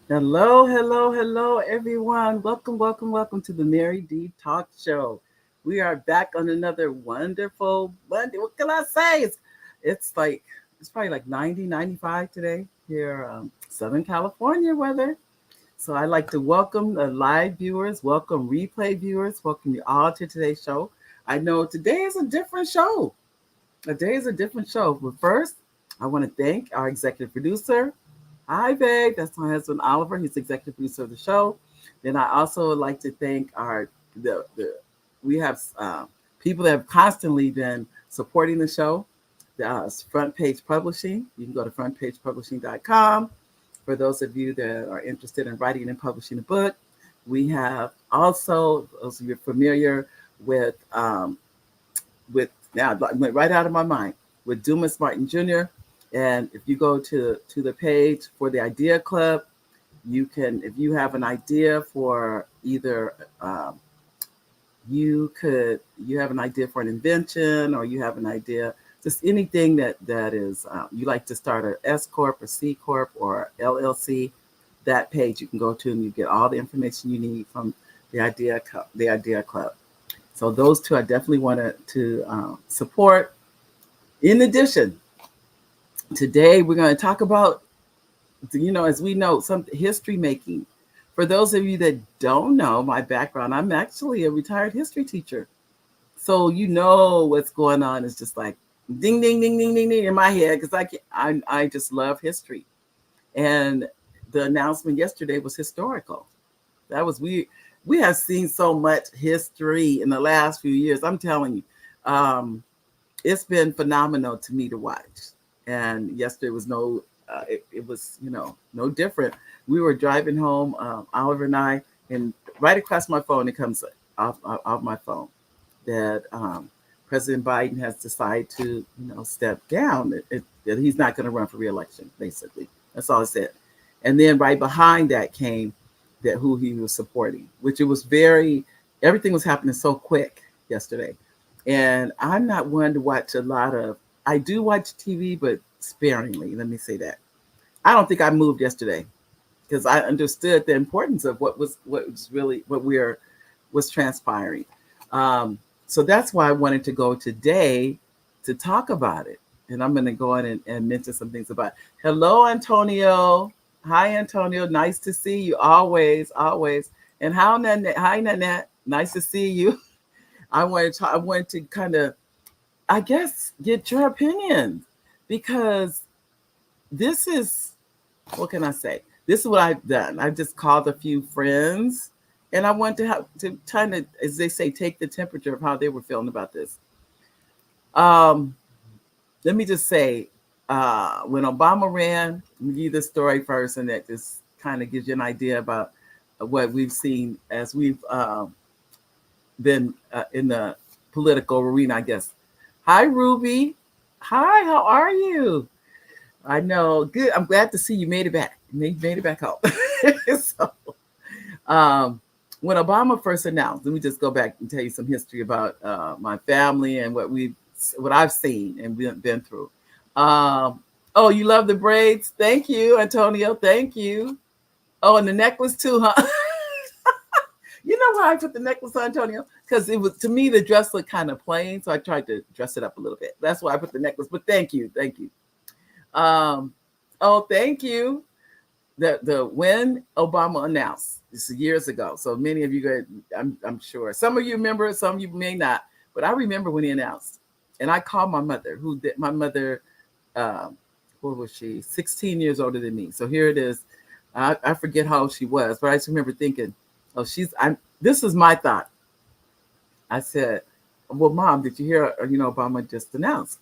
Hello, hello, hello, everyone. Welcome to the Mary D Talk Show. We are back on another wonderful Monday. What can I say? It's like it's probably like 90, 95 today here, Southern California weather. So I'd like to welcome the live viewers, welcome replay viewers, welcome you all to today's show. I know today is a different show. Today is a different show. But first, I want to thank our executive producer, Hi, babe. That's my husband, Oliver. He's the executive producer of the show. Then I also would like to thank the we have people that have constantly been supporting the show. Front Page Publishing. You can go to frontpagepublishing.com for those of you that are interested in writing and publishing a book. We have also those of you familiar with now it went right out of my mind with Dumas Martin Jr. And if you go to the page for the Idea Club, you can, if you have an idea for either you have an idea for an invention, or you have an idea, just anything that is you like to start a S corp or C corp or LLC. That page you can go to and you get all the information you need from the Idea Club. So those two I definitely wanted to support. In addition, today we're going to talk about, as we know, some history making. For those of you that don't know my background, I'm actually a retired history teacher. So what's going on is just like ding ding ding ding ding ding in my head, because I just love history. And the announcement yesterday was historical. That was we have seen so much history in the last few years. I'm telling you, it's been phenomenal to me to watch. And yesterday was it was no different. We were driving home, Oliver and I, and right across my phone it comes off my phone that President Biden has decided to step down. That he's not going to run for reelection. Basically, that's all it said. And then right behind that came that who he was supporting, which it was everything was happening so quick yesterday. And I'm not one to watch a lot of. I do watch TV, but sparingly. Let me say that. I don't think I moved yesterday because I understood the importance of what was transpiring. Um, so that's why I wanted to go today to talk about it. And I'm going to go in and mention some things about it. Hello, Antonio. Hi, Antonio. Nice to see you. Always, always. And how Nanette? Hi, Nanette. Nice to see you. I wanted to kind of, I guess, get your opinion, because this is, what can I say? This is what I've done. I've just called a few friends, and I want to have to kind of, as they say, take the temperature of how they were feeling about this. Um, Let me just say, when Obama ran, let me give you the story first, and that just kind of gives you an idea about what we've seen as we've been in the political arena, I guess. Hi, Ruby. Hi, how are you? I know. Good. I'm glad to see you made it back. You made it back home. So, um, when Obama first announced, let me just go back and tell you some history about my family and what I've seen and been through. Um, oh, you love the braids? Thank you, Antonio. Thank you. Oh, and the necklace too, huh? You know why I put the necklace on, Antonio? Because it was, to me, the dress looked kind of plain, so I tried to dress it up a little bit. That's why I put the necklace. But thank you. Um, oh, thank you. The when Obama announced this is years ago, so many of you guys, I'm sure some of you remember, some of you may not, but I remember when he announced, and I called my mother, my mother, um, what was she? 16 years older than me. So here it is. I forget how old she was, but I just remember thinking, oh, this is my thought. I said, well, Mom, did you hear, Obama just announced?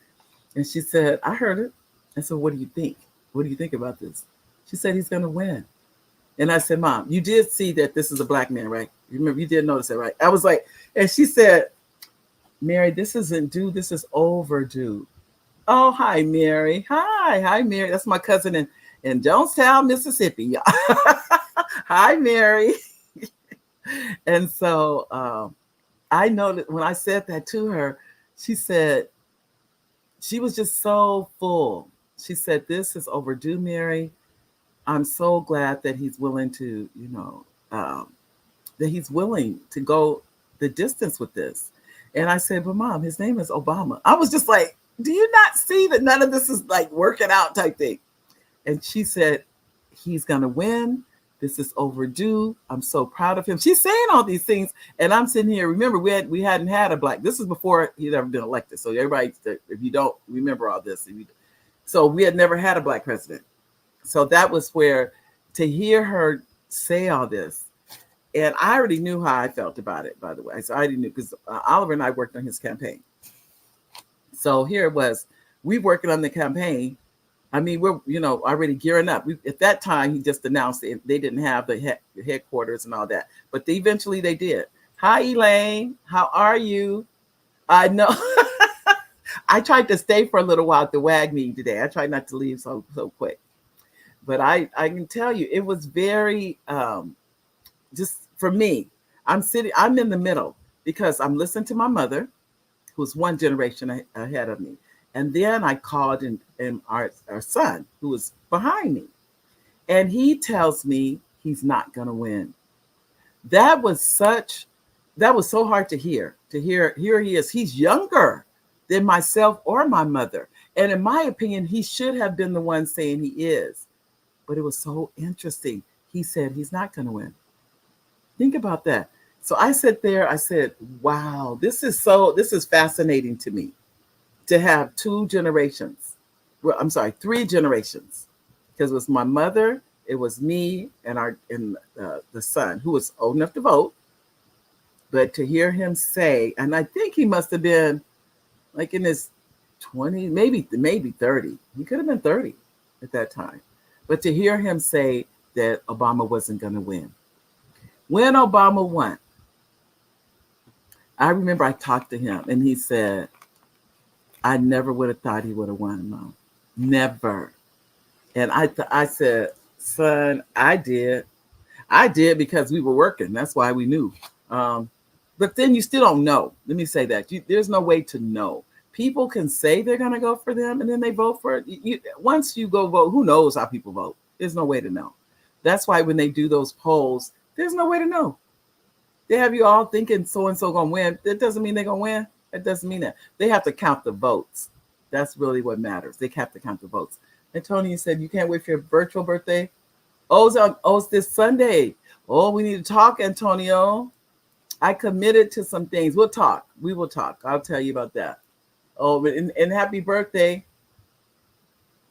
And she said, I heard it. I said, what do you think? What do you think about this? She said, he's going to win. And I said, Mom, you did see that this is a black man, right? You remember, you did notice that, right? I was like, and she said, Mary, this isn't due. This is overdue. Oh, hi, Mary. Hi, Mary. That's my cousin in Jonestown, Mississippi. Y'all. Hi, Mary. And so I know that when I said that to her, she said, she was just so full. She said, this is overdue, Mary. I'm so glad that he's willing to, that he's willing to go the distance with this. And I said, but mom, his name is Obama. I was just like, do you not see that none of this is like working out type thing? And she said, he's going to win. This is overdue. I'm so proud of him. She's saying all these things. And I'm sitting here. Remember, we hadn't had a black, this is before he'd ever been elected. So everybody, if you don't remember all this, so we had never had a black president. So that was where to hear her say all this, and I already knew how I felt about it, by the way. So I already knew because Oliver and I worked on his campaign. So here it was, we working on the campaign. I mean, we're, already gearing up. At that time, he just announced it. They didn't have the headquarters and all that, but eventually they did. Hi, Elaine. How are you? I know. I tried to stay for a little while at the WAG meeting today. I tried not to leave so quick. But I can tell you, it was very, just for me, I'm in the middle because I'm listening to my mother, who's one generation ahead of me. And then I called and our son, who was behind me. And he tells me he's not going to win. That was so hard to hear. Here he is. He's younger than myself or my mother. And in my opinion, he should have been the one saying he is. But it was so interesting. He said he's not going to win. Think about that. So I sat there, I said, wow, this is fascinating to me to have two generations. Well, I'm sorry, three generations. Because it was my mother, it was me, and the son, who was old enough to vote. But to hear him say, and I think he must have been like in his 20s, maybe 30. He could have been 30 at that time. But to hear him say that Obama wasn't going to win. When Obama won, I remember I talked to him and he said, I never would have thought he would have won, Mom. Never. And I said, son, I did. I did because we were working. That's why we knew. But then you still don't know. Let me say that. There's no way to know. People can say they're going to go for them and then they vote for it. Once you go vote, who knows how people vote? There's no way to know. That's why when they do those polls, there's no way to know. They have you all thinking so-and-so going to win. That doesn't mean they're going to win. That doesn't mean that. They have to count the votes. That's really what matters. They have to count the votes. Antonio said, you can't wait for your virtual birthday? It's this Sunday. Oh, we need to talk, Antonio. I committed to some things. We'll talk. We will talk. I'll tell you about that. Oh, and happy birthday.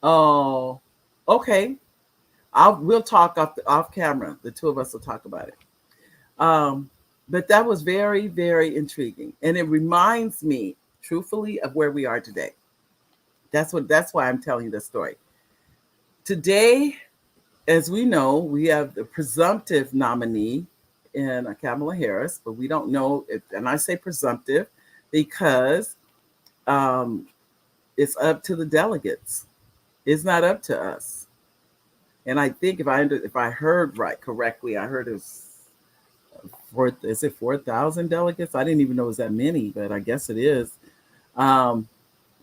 Oh, okay. We'll talk off camera. The two of us will talk about it. But that was very, very intriguing. And it reminds me, truthfully, of where we are today. That's why I'm telling you this story. Today, as we know, we have the presumptive nominee in Kamala Harris, but we don't know if, and I say presumptive because it's up to the delegates. It's not up to us. And I think if I heard correctly, I heard is it 4,000 delegates? I didn't even know it was that many, but I guess it is.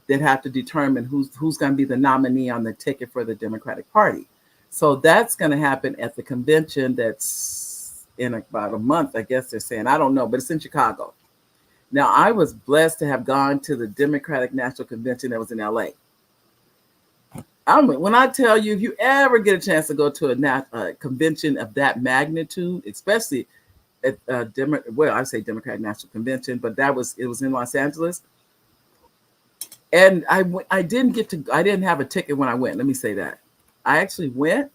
That have to determine who's going to be the nominee on the ticket for the Democratic Party. So that's going to happen at the convention that's in about a month, I guess they're saying. I don't know, but it's in Chicago. Now, I was blessed to have gone to the Democratic National Convention that was in LA. When I tell you, if you ever get a chance to go to a convention of that magnitude, especially at I say Democratic National Convention, but it was in Los Angeles. And I didn't have a ticket when I went. Let me say that. I actually went,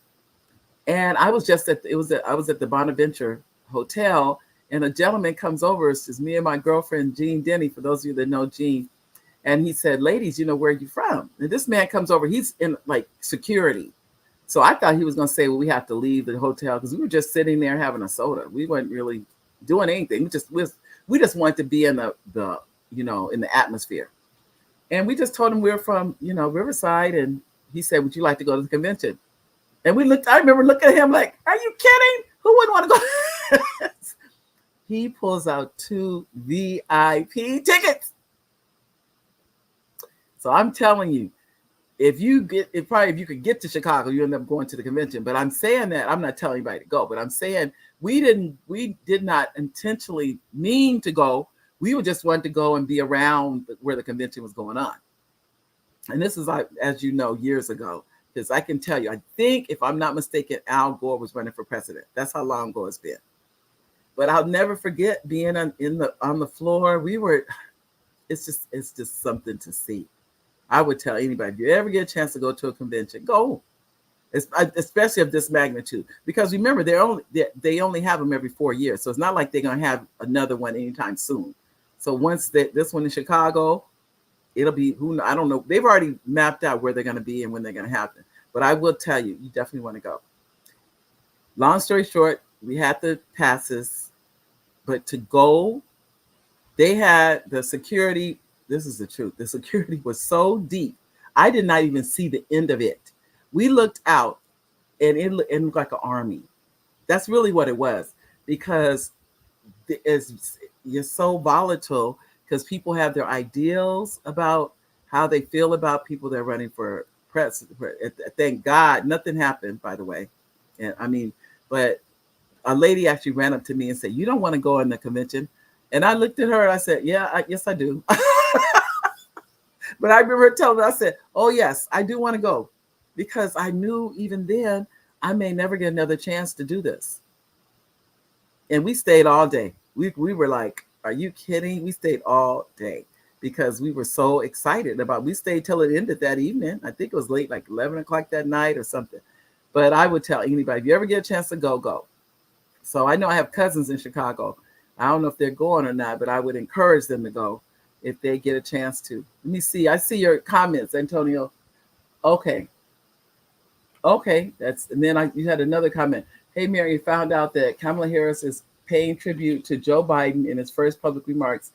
and I was I was at the Bonaventure Hotel, and a gentleman comes over. It's me and my girlfriend, Jean Denny, for those of you that know Jean. And he said, ladies, where are you from? And this man comes over, he's in like security. So I thought he was going to say, well, we have to leave the hotel because we were just sitting there having a soda. We weren't really doing anything. We just wanted to be in the in the atmosphere. And we just told him we were from, Riverside. And he said, would you like to go to the convention? And I remember looking at him like, are you kidding? Who wouldn't want to go? He pulls out 2 VIP tickets. So I'm telling you, if you could get to Chicago, you end up going to the convention. But I'm saying that I'm not telling anybody to go, but I'm saying we did not intentionally mean to go. We were just wanted to go and be around where the convention was going on. And this is like, as you know, years ago, because I can tell you, I think if I'm not mistaken, Al Gore was running for president. That's how long ago it's been. But I'll never forget being on the floor. It's just something to see. I would tell anybody, if you ever get a chance to go to a convention, go. Especially of this magnitude, because remember they only have them every 4 years, so it's not like they're gonna have another one anytime soon. So once this one in Chicago, it'll be I don't know. They've already mapped out where they're gonna be and when they're gonna happen. But I will tell you, you definitely want to go. Long story short, we had the passes, but to go, they had the security. This is the truth. The security was so deep. I did not even see the end of it. We looked out and it looked like an army. That's really what it was, because you're so volatile, because people have their ideals about how they feel about people they're running for president. Thank God nothing happened, by the way. And I mean, but a lady actually ran up to me and said, "You don't want to go in the convention?" And I looked at her and I said, "Yeah, yes, I do." But I remember telling her, I said, "Oh, yes, I do want to go," because I knew even then I may never get another chance to do this. And we stayed all day. We were like, "Are you kidding?" We stayed all day because we were so excited about. We stayed till it ended that evening. I think it was late, like 11 o'clock that night or something. But I would tell anybody, if you ever get a chance to go, go. So I know I have cousins in Chicago. I don't know if they're going or not, but I would encourage them to go if they get a chance to. Let me see. I see your comments, Antonio. Okay. Okay. And then you had another comment. Hey, Mary, you found out that Kamala Harris is paying tribute to Joe Biden in his first public remarks.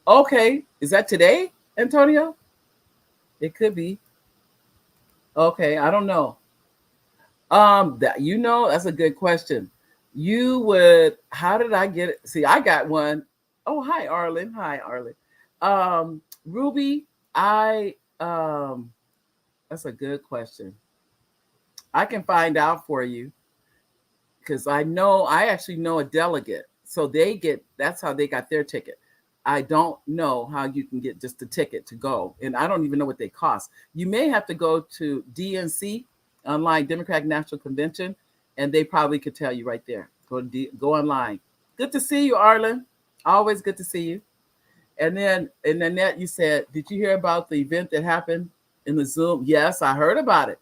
Okay. Is that today, Antonio? It could be. Okay. I don't know. That's a good question. How did I get it? See, I got one. Oh, hi, Arlen. Hi, Arlen. Ruby, that's a good question. I can find out for you, because I actually know a delegate. So that's how they got their ticket. I don't know how you can get just a ticket to go. And I don't even know what they cost. You may have to go to DNC, online Democratic National Convention, and they probably could tell you right there. Go online. Good to see you, Arlen. Always good to see you. And then in Annette, you said, did you hear about the event that happened in the Zoom? Yes, I heard about it.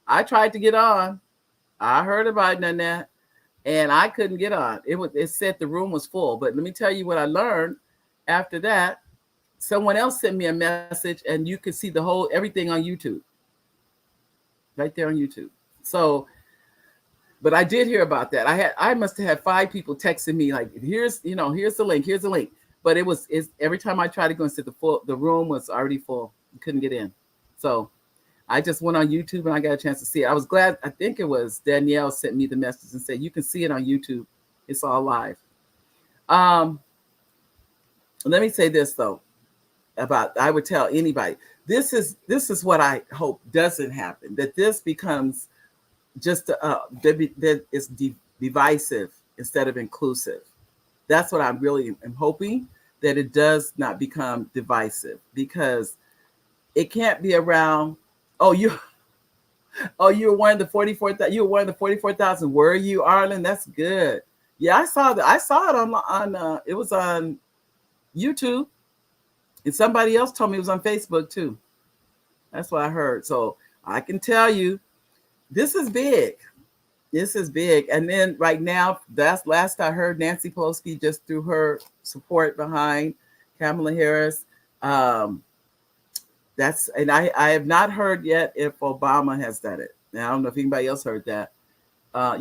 I tried to get on. I heard about it, Annette, and I couldn't get on. It said the room was full. But let me tell you what I learned after that. Someone else sent me a message, and you could see everything on YouTube. Right there on YouTube. So, but I did hear about that. I must have had 5 people texting me like, here's the link. But it's every time I tried to go and sit, the room was already full. You couldn't get in. So I just went on YouTube and I got a chance to see it. I was glad. I think it was Danielle sent me the message and said, you can see it on YouTube. It's all live. Let me say this though, I would tell anybody, this is what I hope doesn't happen, that this becomes just that it's divisive instead of inclusive. That's what I really am hoping, that it does not become divisive, because it can't be around. You were one of the 44,000. You were one of the 44,000. Were you, Arlen? That's good. Yeah, I saw that. I saw it on it was on YouTube, and somebody else told me it was on Facebook too. That's what I heard. So I can tell you, this is big. This is big. And then right now, that's last I heard, Nancy Pelosi just threw her support behind Kamala Harris. And I have not heard yet if Obama has done it. Now, I don't know if anybody else heard that.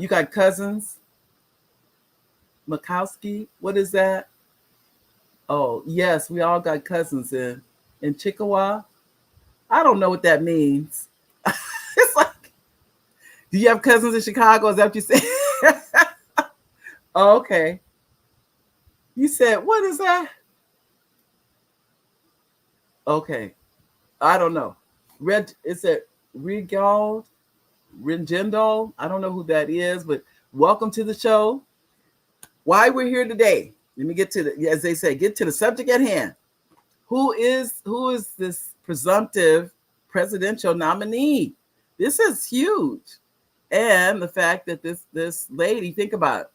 You got cousins, Makowski. What is that? Oh, yes, we all got cousins in Chickasaw. I don't know what that means. It's like, do you have cousins in Chicago? Is that what you said? Oh, okay. You said, what is that? Okay. I don't know. Red, is it Regal, Ringendo? I don't know who that is, but welcome to the show. Why we're here today? Let me get to the, as they say, get to the subject at hand. Who is this presumptive presidential nominee? This is huge, and the fact that this lady, think about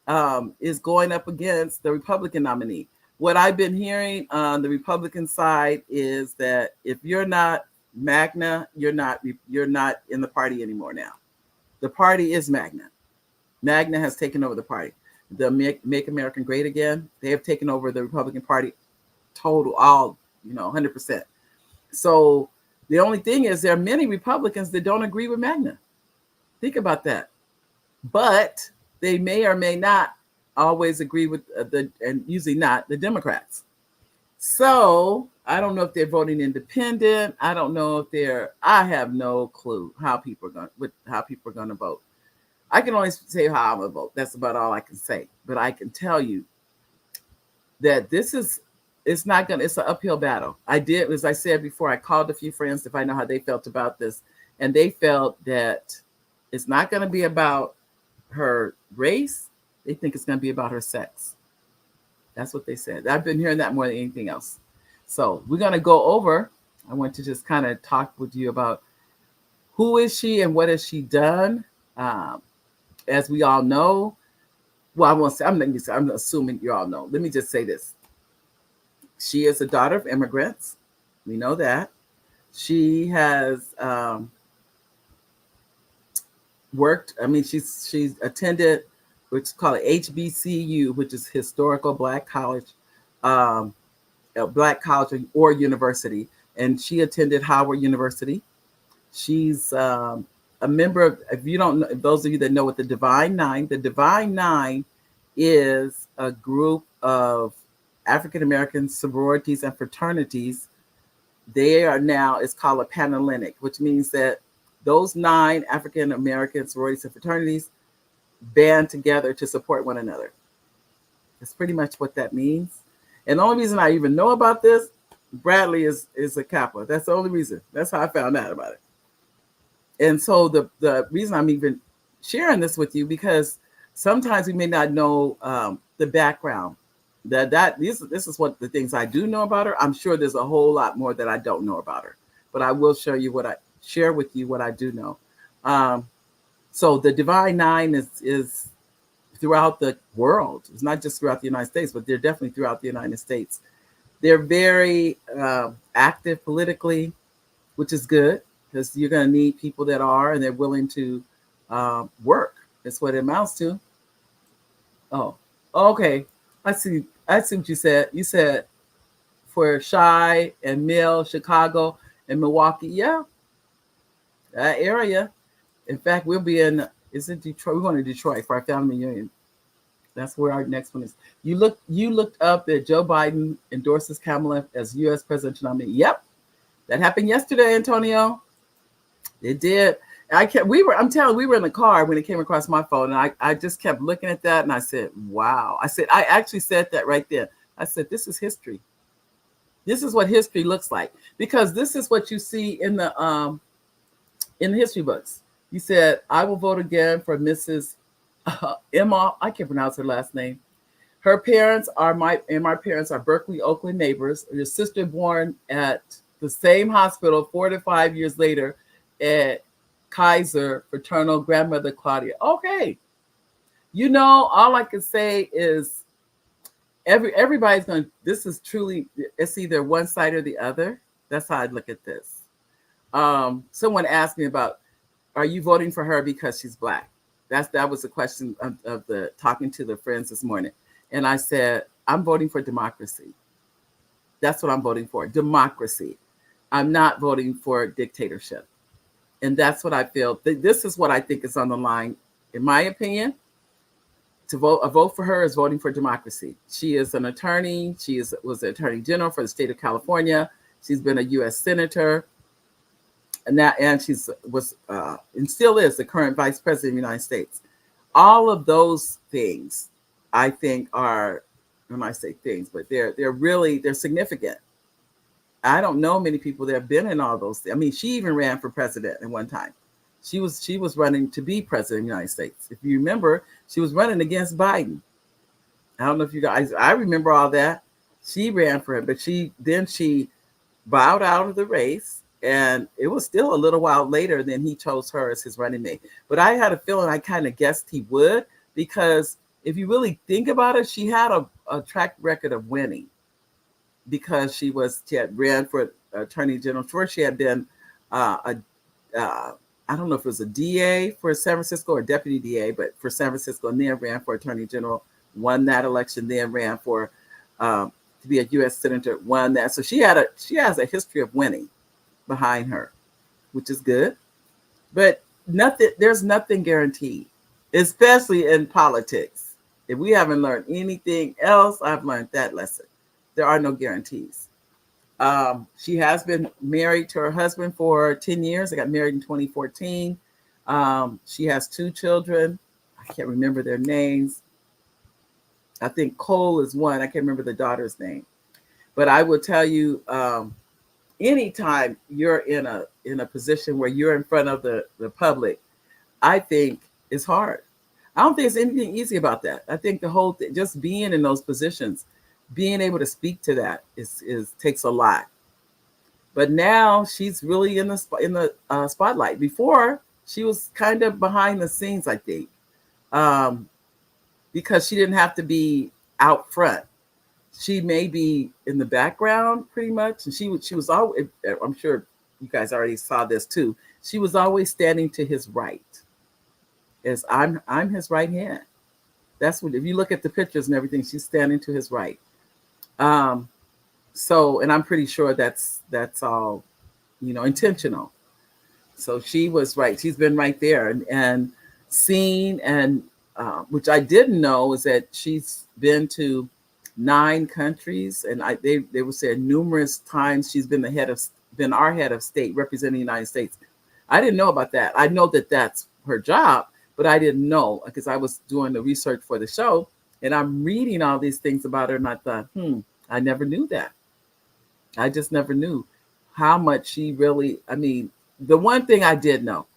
it, is going up against the Republican nominee. What I've been hearing on the Republican side is that if you're not Magna, you're not in the party anymore now. The party is Magna. Magna has taken over the party. The Make America Great Again, they have taken over the Republican Party total, all, 100%. So the only thing is there are many Republicans that don't agree with Magna. Think about that. But they may or may not always agree with and usually not, the Democrats. So I don't know if they're voting independent. I don't know if I have no clue how people are going to vote. I can only say how I'm going to vote. That's about all I can say. But I can tell you that it's not going to, it's an uphill battle. I did, as I said before, I called a few friends to find out how they felt about this. And they felt that it's not going to be about her race. They think it's going to be about her sex. That's what they said. I've been hearing that more than anything else. So we're going to go over. I want to just kind of talk with you about who is she and what has she done. As we all know, well, I won't say, I'm assuming you all know. Let me just say this. She is a daughter of immigrants. We know that. She has worked. I mean, she's attended, which is called HBCU, which is Historical Black College, Black College or University, and she attended Howard University. She's a member of. If you don't know, those of you that know what the Divine Nine is a group of African American sororities and fraternities. They are now, it's called a Panhellenic, which means that those 9 African American sororities and fraternities band together to support one another. That's pretty much what that means. And the only reason I even know about this, Bradley is a Kappa. That's the only reason. That's how I found out about it. And so the reason I'm even sharing this with you, because sometimes we may not know the background. This is what the things I do know about her. I'm sure there's a whole lot more that I don't know about her, but I will share with you what I do know. So the Divine Nine is throughout the world. It's not just throughout the United States, but they're definitely throughout the United States. They're very active politically, which is good because you're going to need people that are and they're willing to work. That's what it amounts to. Oh, okay. I see what you said. You said for Chi and Mill, Chicago and Milwaukee. Yeah, that area. In fact, we'll be in, is it Detroit? We're going to Detroit for our family reunion. That's where our next one is. You looked up that Joe Biden endorses Kamala as U.S. presidential nominee. Yep, that happened yesterday, Antonio. It did. I'm telling you, we were in the car when it came across my phone, and I just kept looking at that, and I said, wow. I actually said that right there. I said, this is history. This is what history looks like, because this is what you see in the history books. You said, I will vote again for Mrs. Emma. I can't pronounce her last name. Her parents are my parents are Berkeley, Oakland neighbors. Your sister born at the same hospital 4 to 5 years later at Kaiser, fraternal grandmother Claudia. Okay. All I can say is everybody's going, this is truly, it's either one side or the other. That's how I look at this. Someone asked me about, are you voting for her because she's Black? That was the question of the talking to the friends this morning. And I said, I'm voting for democracy. That's what I'm voting for. Democracy. I'm not voting for dictatorship. And that's what I feel. This is what I think is on the line, in my opinion. A vote for her is voting for democracy. She is an attorney. She was the attorney general for the state of California. She's been a U.S. senator. And and still is the current vice president of the United States. All of those things, I think, are, when I say things, but they're significant. I don't know many people that have been in all those. I mean, she even ran for president at one time. She was running to be president of the United States. If you remember, she was running against Biden. I don't know if you guys. I remember all that. She ran for it, but she bowed out of the race, and it was still a little while later than he chose her as his running mate. But I had a feeling, I kind of guessed he would, because if you really think about it, she had a track record of winning, because she had ran for attorney general. First, she had been a I don't know if it was a DA for San Francisco or deputy DA, but for San Francisco, and then ran for attorney general, won that election, then ran for to be a U.S. senator, won that. So she has a history of winning behind her, which is good. But there's nothing guaranteed, especially in politics. If we haven't learned anything else, I've learned that lesson. There are no guarantees. She has been married to her husband for 10 years. They got married in 2014. She has 2 children. I can't remember their names. I think Cole is one. I can't remember the daughter's name. But I will tell you, anytime you're in a position where you're in front of the public, I think it's hard. I don't think there's anything easy about that. I think the whole thing, just being in those positions, being able to speak to that is takes a lot. But now she's really in the spotlight. Before, she was kind of behind the scenes, I think, because she didn't have to be out front. She may be in the background pretty much, and she was always. I'm sure you guys already saw this too. She was always standing to his right, as I'm his right hand. That's what, if you look at the pictures and everything, she's standing to his right. So, and I'm pretty sure that's all, intentional. So she was right. She's been right there and seen, and which I didn't know is that she's been to 9 countries, and they would say numerous times she's been our head of state representing the United States. I didn't know about that. I know that that's her job, but I didn't know, because I was doing the research for the show, and I'm reading all these things about her, and I thought, I never knew that. I just never knew how much she really. I mean, the one thing I did know,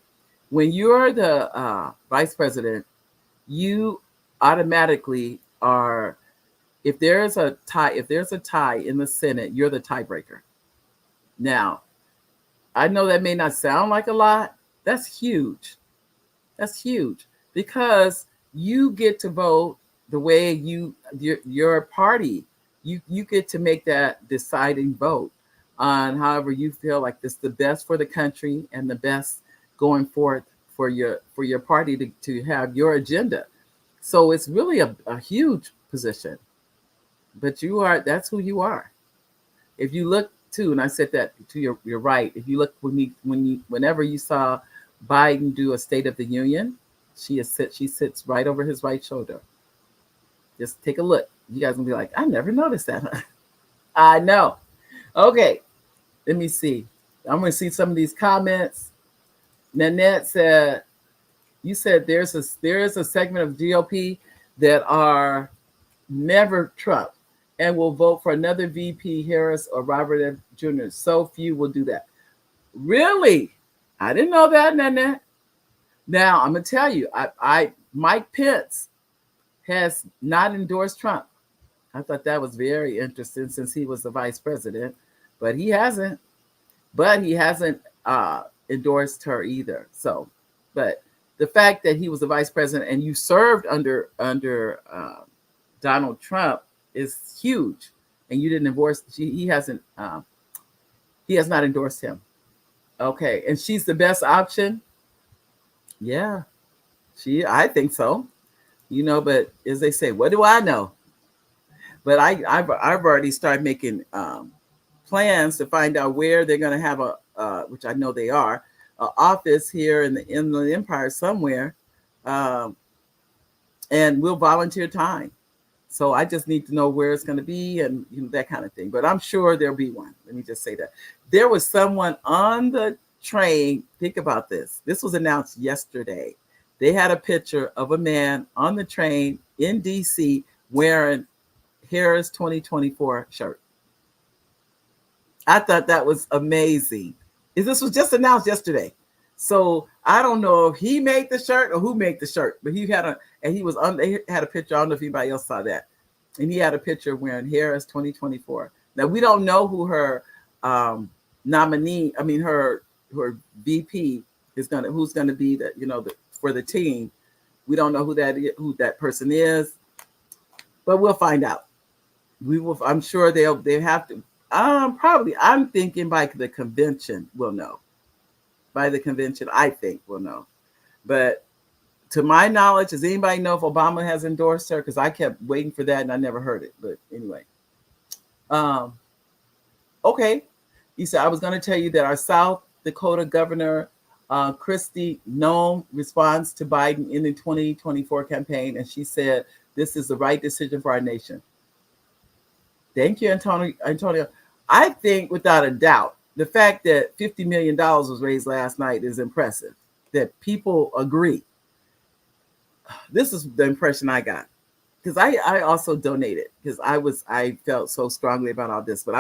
when you're the vice president, you automatically are. If there's a tie in the Senate, you're the tiebreaker. Now, I know that may not sound like a lot. That's huge. That's huge, because you get to vote the way your party. You get to make that deciding vote on however you feel like this the best for the country and the best going forth for your party to have your agenda. So it's really a huge position. But that's who you are. If you look too, and I said that to your right, if you look whenever you saw Biden do a State of the Union, she sits right over his right shoulder. Just take a look. You guys will be like, I never noticed that. Huh? I know. Okay, let me see. I'm going to see some of these comments. Nanette said, you said there is a segment of GOP that are never Trump and will vote for another VP, Harris or Robert F. Jr. So few will do that. Really? I didn't know that, Nanette. Now, I'm going to tell you, Mike Pence has not endorsed Trump. I thought that was very interesting since he was the vice president, but he hasn't. But he hasn't endorsed her either. So, but the fact that he was the vice president and you served under Donald Trump is huge, and you didn't endorse. He hasn't. He has not endorsed him. Okay, and she's the best option. Yeah, I think so. But as they say, what do I know? But I've already started making plans to find out where they're going to have which I know they are, an office here in the Empire somewhere, and we'll volunteer time. So I just need to know where it's going to be and that kind of thing. But I'm sure there'll be one. Let me just say that. There was someone on the train. Think about this. This was announced yesterday. They had a picture of a man on the train in D.C. wearing Harris 2024 shirt. I thought that was amazing. This was just announced yesterday. So I don't know if he made the shirt or who made the shirt, but he had a, and he was on, they had a picture. I don't know if anybody else saw that. And he had a picture wearing Harris 2024. Now we don't know who her nominee, I mean her VP is gonna, who's gonna be the, for the team. We don't know who that person is, but we'll find out. We will. I'm sure they have to. Probably. I'm thinking by the convention we'll know. By the convention, I think we'll know. But to my knowledge, does anybody know if Obama has endorsed her? Because I kept waiting for that and I never heard it. But anyway, okay. You said I was going to tell you that our South Dakota Governor Kristi Noem responds to Biden in the 2024 campaign, and she said this is the right decision for our nation. Thank you, Antonio. I think without a doubt, the fact that $50 million was raised last night is impressive, that people agree. This is the impression I got, because I also donated, because I felt so strongly about all this, but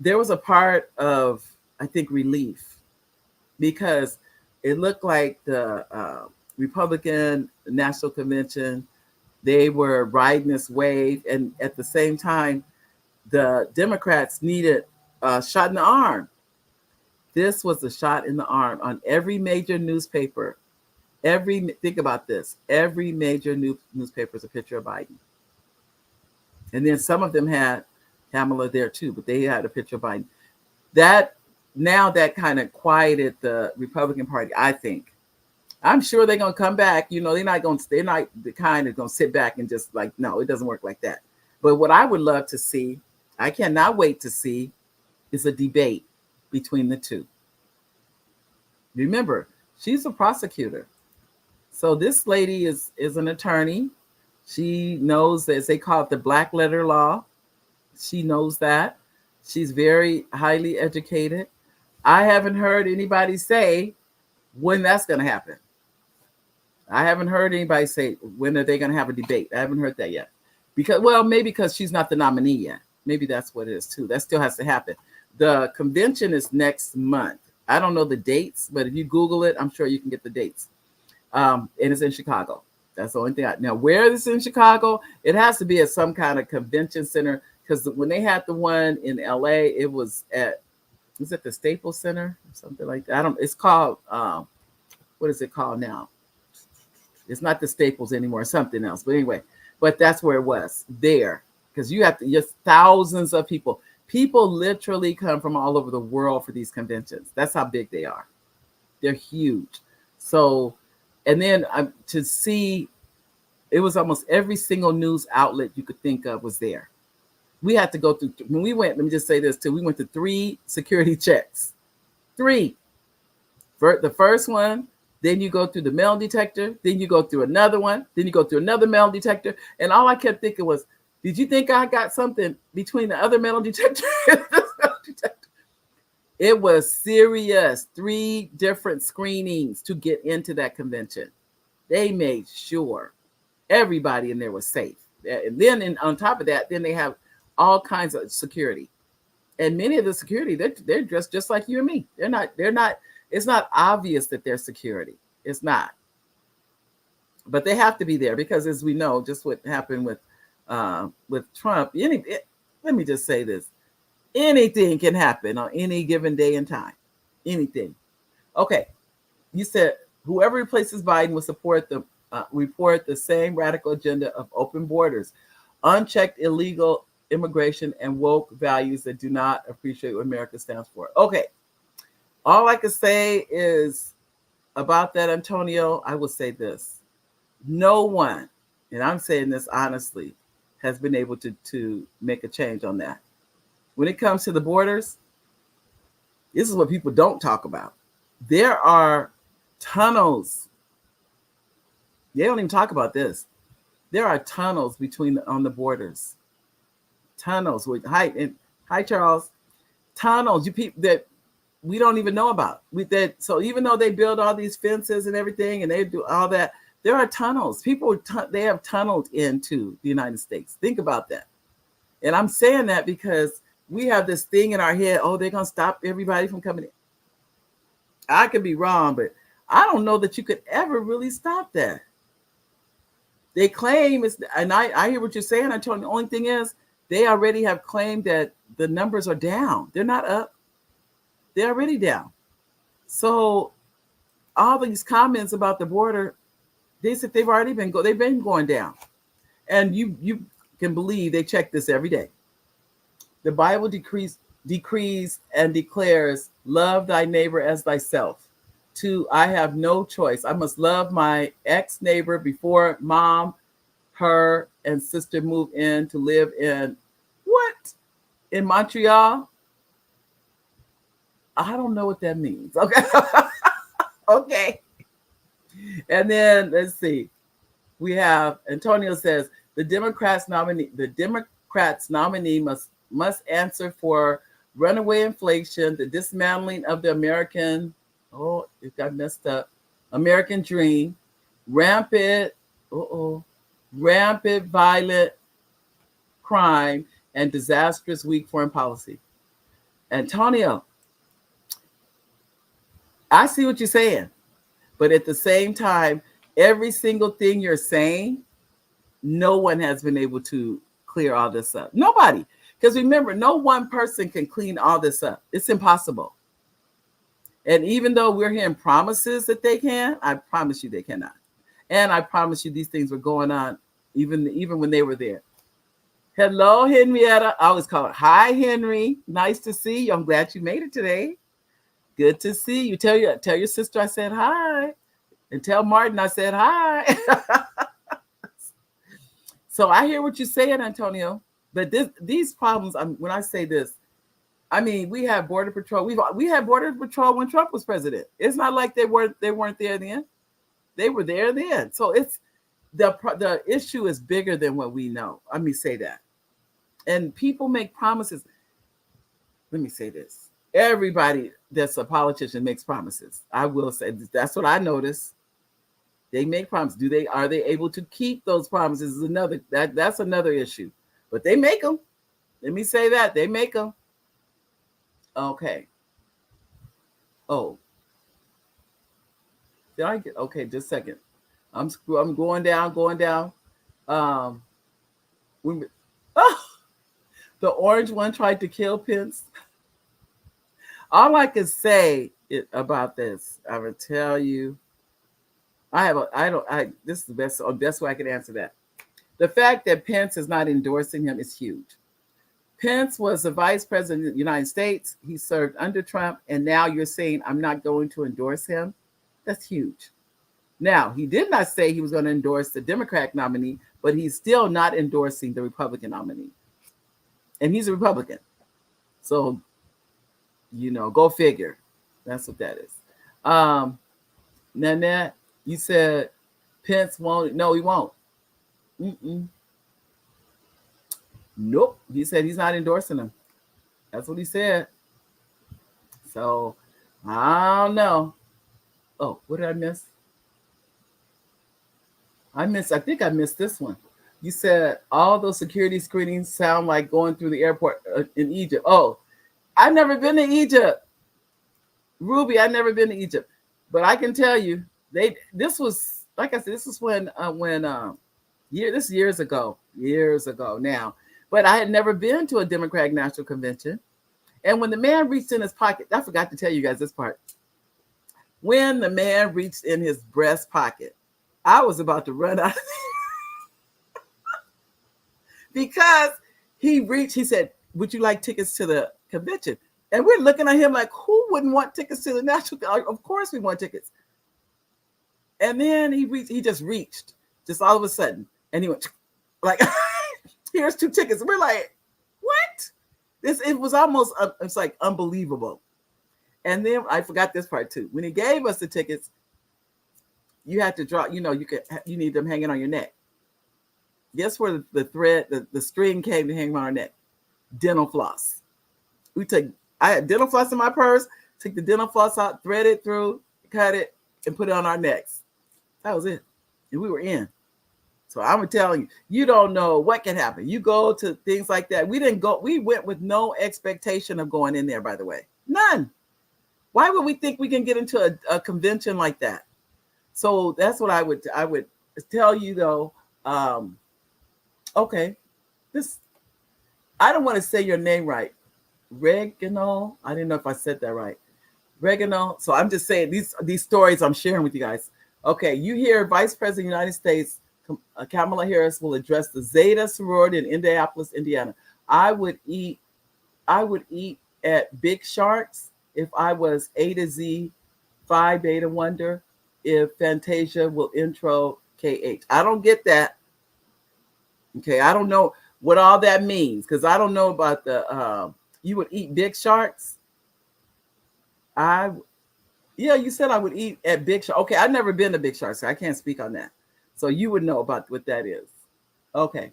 there was a part of, I think, relief, because it looked like the Republican National Convention, they were riding this wave, and at the same time, the Democrats needed a shot in the arm. This was a shot in the arm on every major newspaper. Think about this. Every major newspaper is a picture of Biden. And then some of them had Kamala there too, but they had a picture of Biden. That kind of quieted the Republican Party, I think. I'm sure they're gonna come back. They're not the kind that's gonna sit back and just like, no, it doesn't work like that. But what I would love to see, I cannot wait to see, is a debate between the two. Remember, she's a prosecutor. So this lady is an attorney. She knows, as they call it, the black letter law. She knows that. She's very highly educated. I haven't heard anybody say when that's going to happen. I haven't heard anybody say when are they going to have a debate. I haven't heard that yet. Maybe because she's not the nominee yet. Maybe that's what it is too. That still has to happen. The convention is next month. I don't know the dates, but if you Google it, I'm sure you can get the dates. And it's in Chicago. That's the only thing. Now, where is it in Chicago? It has to be at some kind of convention center, because when they had the one in LA, it was at the Staples Center or something like that? It's called, what is it called now? It's not the Staples anymore, something else. But anyway, that's where it was there, because you have to, just thousands of people. People literally come from all over the world for these conventions. That's how big they are. They're huge. So, and then to see, it was almost every single news outlet you could think of was there. We had to go through, when we went, let me just say this too, we went to 3 security checks. 3. The first one, then you go through the metal detector, then you go through another one, then you go through another metal detector. And all I kept thinking was, did you think I got something between the other metal detector and this metal detector? It was serious. 3 different screenings to get into that convention. They made sure everybody in there was safe. And then on top of that, then they have all kinds of security. And many of the security, they're dressed just like you and me. They're not, it's not obvious that they're security. It's not. But they have to be there because, as we know, just what happened with Trump, let me just say this. Anything can happen on any given day and time. Anything. Okay. You said whoever replaces Biden will report the same radical agenda of open borders, unchecked illegal immigration, and woke values that do not appreciate what America stands for. Okay. All I can say is about that, Antonio, I will say this. No one, and I'm saying this honestly, has been able to make a change on that. When it comes to the borders, this is what people don't talk about. There are tunnels. They don't even talk about this. There are tunnels on the borders. Tunnels with hi Charles. Tunnels that we don't even know about. So even though they build all these fences and everything, and they do all that, there are tunnels. People they have tunneled into the United States. Think about that. And I'm saying that because we have this thing in our head, oh, they're going to stop everybody from coming in. I could be wrong, but I don't know that you could ever really stop that. They claim it's, and I hear what you're saying. I told you the only thing is they already have claimed that the numbers are down. They're not up. They're already down. So all these comments about the border, they said they've been going down. And you can believe they check this every day. The Bible decrees and declares, love thy neighbor as thyself. 2, I have no choice. I must love my ex-neighbor before mom, her, and sister move in to live in what? In Montreal? I don't know what that means. Okay. Okay. And then let's see. We have Antonio says the Democrats nominee must answer for runaway inflation, the dismantling of the it got messed up, American dream, rampant violent crime, and disastrous weak foreign policy. Antonio, I see what you're saying, but at the same time, every single thing you're saying, no one has been able to clear all this up. Nobody. Because remember, no one person can clean all this up. It's impossible. And even though we're hearing promises that they can, I promise you they cannot. And I promise you these things were going on even when they were there. Hello, Henrietta. I always call it, hi, Henry. Nice to see you. I'm glad you made it today. Good to see you. Tell your sister I said hi. And tell Martin I said hi. So I hear what you're saying, Antonio. But these problems, when I say this, I mean, we have Border Patrol. We had Border Patrol when Trump was president. It's not like they weren't there then. They were there then. So it's the issue is bigger than what we know. Let me say that. And people make promises. Let me say this. Everybody that's a politician makes promises. I will say that's what I notice. They make promises. Are they able to keep those promises? Is that's another issue. But they make them. Let me say that. They make them. Okay. Oh. Did I get okay, just a second. I'm going down. The orange one tried to kill Pence. All I can say about this, I will tell you. This is the best way I can answer that. The fact that Pence is not endorsing him is huge. Pence was the vice president of the United States. He served under Trump, and now you're saying I'm not going to endorse him. That's huge. Now, he did not say he was going to endorse the Democratic nominee, but he's still not endorsing the Republican nominee. And he's a Republican. So, go figure. That's what that is. Nanette, you said Pence won't. No, he won't. Nope. He said he's not endorsing him. That's what he said. So, I don't know. Oh, what did I miss? I think I missed this one. You said all those security screenings sound like going through the airport in Egypt. Oh, I've never been to Egypt. Ruby, I've never been to Egypt. But I can tell you, this was, like I said, this is this is years ago now. But I had never been to a Democratic National Convention. And when the man reached in his pocket, I forgot to tell you guys this part. When the man reached in his breast pocket, I was about to run out of there. Because he said, would you like tickets to the convention? And we're looking at him like, who wouldn't want tickets to the national? Of course we want tickets. And then he just reached, just all of a sudden. And he went like, here's 2 tickets. And we're like, what? It was almost, it's like unbelievable. And then I forgot this part too. When he gave us the tickets, you had to draw, you need them hanging on your neck. Guess where the thread, the string came to hang on our neck? Dental floss. I had dental floss in my purse, took the dental floss out, thread it through, cut it, and put it on our necks. That was it. And we were in. So I'm telling you, you don't know what can happen. You go to things like that. We didn't go, we went with no expectation of going in there, by the way. None. Why would we think we can get into a convention like that? So that's what I would tell you though. Um, okay, this I don't want to say your name right. Reginald. I didn't know if I said that right. Reginald. So I'm just saying these stories I'm sharing with you guys. Okay, you hear Vice President of the United States Kamala Harris will address the Zeta sorority in Indianapolis, Indiana. I would eat I would eat at Big Sharks if I was A to Z, Phi Beta Wonder, if Fantasia will intro KH. I don't get that. Okay, I don't know what all that means because I don't know about the you would eat Big Sharks. I Yeah, you said I would eat at Big Shark. Okay, I've never been to Big Shark, so I can't speak on that. So you would know about what that is. Okay,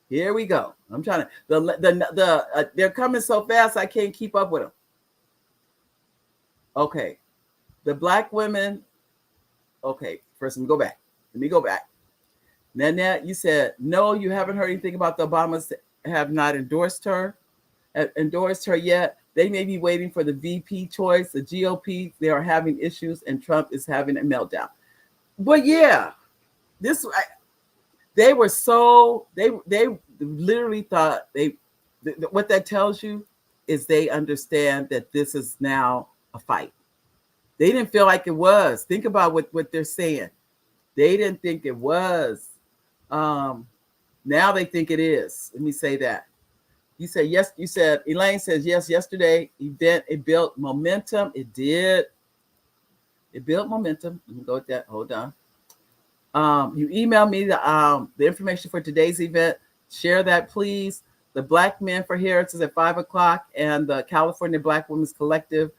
here we go. I'm trying to they're coming so fast I can't keep up with them. Okay, the black women. Okay, first let me go back. Let me go back. Nanette, you said no. You haven't heard anything about the Obamas have not endorsed her yet. They may be waiting for the VP choice. The GOP, they are having issues, and Trump is having a meltdown. But yeah, this they were so they literally thought what that tells you is they understand that this is now a fight. They didn't feel like it was. Think about what they're saying. They didn't think it was. Now they think it is. Let me say that. You said yes. You said Elaine says yes. Yesterday event it built momentum. It did. It built momentum. Let me go with that. Hold on. You emailed me the information for today's event. Share that, please. The Black Men for Harris is at 5:00, and the California Black Women's Collective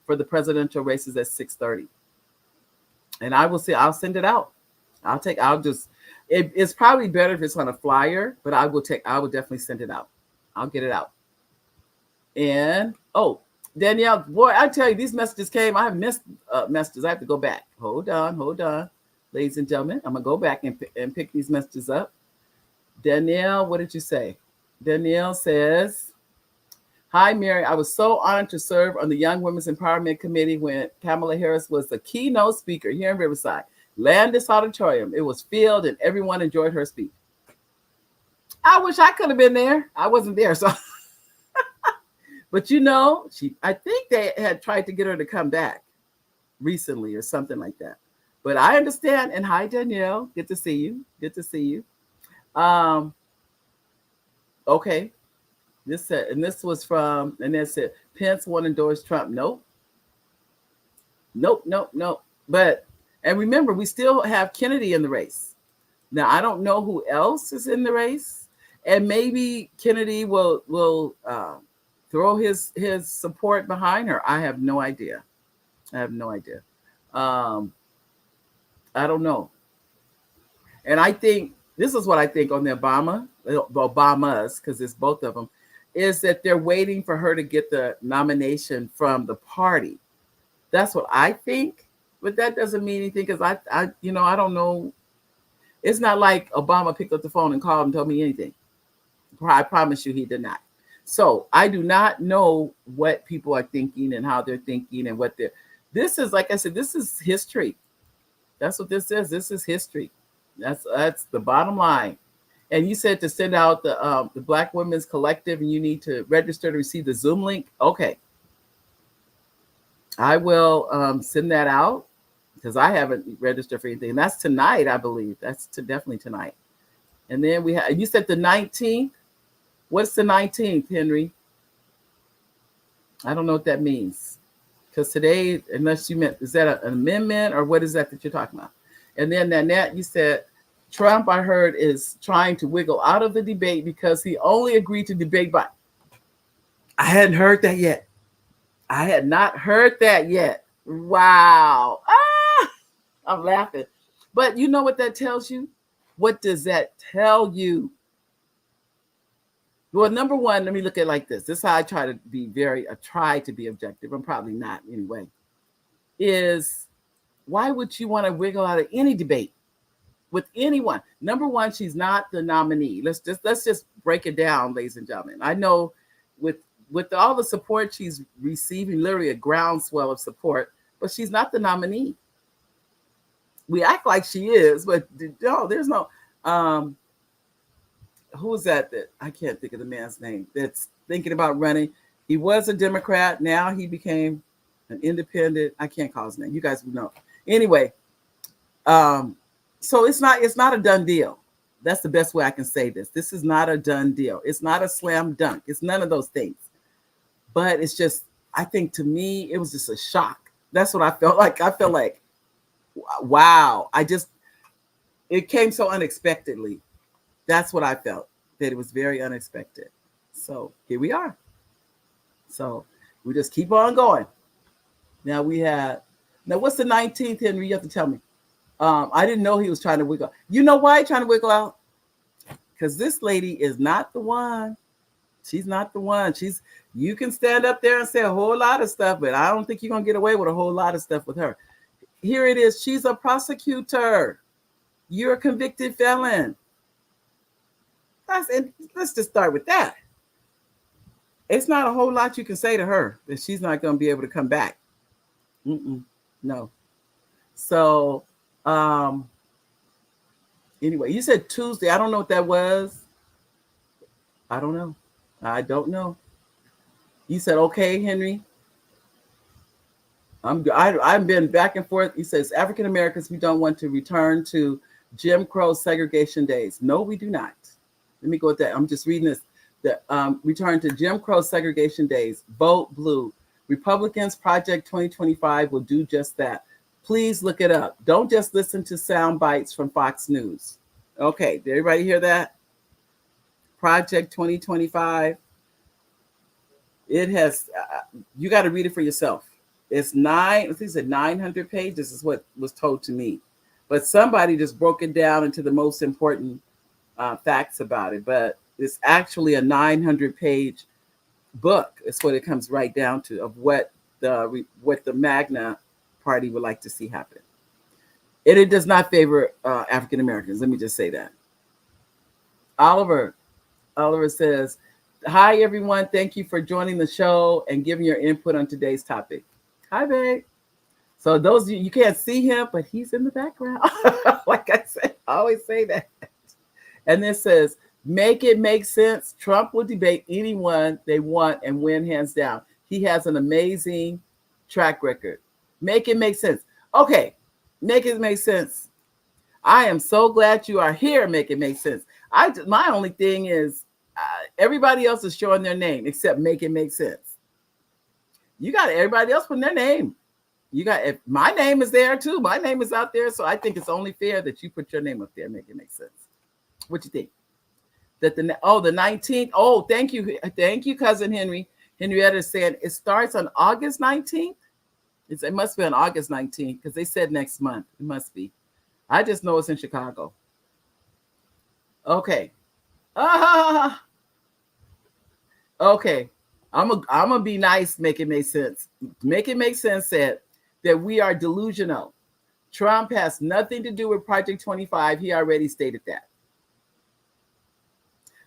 for the presidential races at 6:30. And I will see. I'll send it out. I'll just. It's probably better if it's on a flyer, but I will definitely send it out. I'll get it out. And Danielle, boy, I tell you, these messages came. I have missed messages. I have to go back. Hold on, ladies and gentlemen. I'm gonna go back and pick these messages up. Danielle, what did you say? Danielle says, "Hi, Mary. I was so honored to serve on the Young Women's Empowerment Committee when Kamala Harris was the keynote speaker here in Riverside. Landis Auditorium. It was filled, and everyone enjoyed her speech. I wish I could have been there. I wasn't there, so." But I think they had tried to get her to come back recently or something like that. But I understand. And hi, Danielle. Good to see you. Good to see you. Okay. This was from, and it said, Pence won't endorse Trump. Nope. But, and remember, we still have Kennedy in the race. Now, I don't know who else is in the race. And maybe Kennedy will throw his support behind her. I have no idea. I don't know. And I think this is what I think on the Obamas, because it's both of them, is that they're waiting for her to get the nomination from the party. That's what I think. But that doesn't mean anything because I don't know. It's not like Obama picked up the phone and called and told me anything. I promise you he did not. So I do not know what people are thinking and how they're thinking and what they're. This is, like I said, this is history. That's what this is. This is history. That's the bottom line. And you said to send out the Black Women's Collective, and you need to register to receive the Zoom link. Okay, I will send that out because I haven't registered for anything. And that's tonight, I believe. That's definitely tonight. And then we have. You said the 19th. What's the 19th, Henry? I don't know what that means. Because today, unless you meant, is that an amendment or what is that you're talking about? And then Nanette, you said, Trump, I heard, is trying to wiggle out of the debate because he only agreed to debate by. I hadn't heard that yet. I had not heard that yet. Wow. I'm laughing. But you know what that tells you? What does that tell you? Well, number one, let me look at it like this. This is how I try to be objective. I'm probably not anyway. Is why would you want to wiggle out of any debate? with anyone. Number one, she's not the nominee. Let's just break it down, ladies and gentlemen. I know with all the support she's receiving, literally a groundswell of support, but she's not the nominee. We act like she is, but no, there's no. Who is that? That I can't think of the man's name. That's thinking about running. He was a Democrat. Now he became an independent. I can't call his name. You guys know. Anyway, so it's not a done deal. That's the best way I can say this. This is not a done deal. It's not a slam dunk. It's none of those things. But it's just, I think to me, it was just a shock. That's what I felt like. I felt like, wow. It came so unexpectedly. That's what I felt, that it was very unexpected. So here we are. So we just keep on going. Now what's the 19th, Henry? You have to tell me. I didn't know he was trying to wiggle. You know why he's trying to wiggle out? Because this lady is not the one. She's not the one. You can stand up there and say a whole lot of stuff, but I don't think you're going to get away with a whole lot of stuff with her. Here it is. She's a prosecutor. You're a convicted felon. And let's just start with that. It's not a whole lot you can say to her that she's not going to be able to come back. No. So, anyway, you said Tuesday. I don't know what that was. I don't know. You said, okay, Henry. I've been back and forth. He says, African Americans, we don't want to return to Jim Crow segregation days. No, we do not. Let me go with that. I'm just reading this. The return to Jim Crow segregation days. Vote blue. Republicans Project 2025 will do just that. Please look it up. Don't just listen to sound bites from Fox News. Okay, did everybody hear that? Project 2025. It has, you got to read it for yourself. It's 900 pages is what was told to me. But somebody just broke it down into the most important facts about it. But it's actually a 900-page book. It's what it comes right down to, of what the Magna Party would like to see happen. And it does not favor African Americans. Let me just say that. Oliver says, hi, everyone. Thank you for joining the show and giving your input on today's topic. Hi, babe. So those of you can't see him, but he's in the background. Like I said, I always say that. And this says, make it make sense. Trump will debate anyone they want and win hands down. He has an amazing track record. Make it make sense. Okay, make it make sense. I am so glad you are here. Make it make sense. My only thing is everybody else is showing their name except make it make sense. You got everybody else putting their name. If my name is there too. My name is out there, so I think it's only fair that you put your name up there. Make it make sense. What you think? That the 19th. Oh, thank you, cousin Henry. Henrietta said it starts on August 19th. It must be on August 19th because they said next month. It must be. I just know it's in Chicago. Okay. Okay. I'm gonna be nice. Make it make sense. Make it make sense said that we are delusional. Trump has nothing to do with Project 25. He already stated that.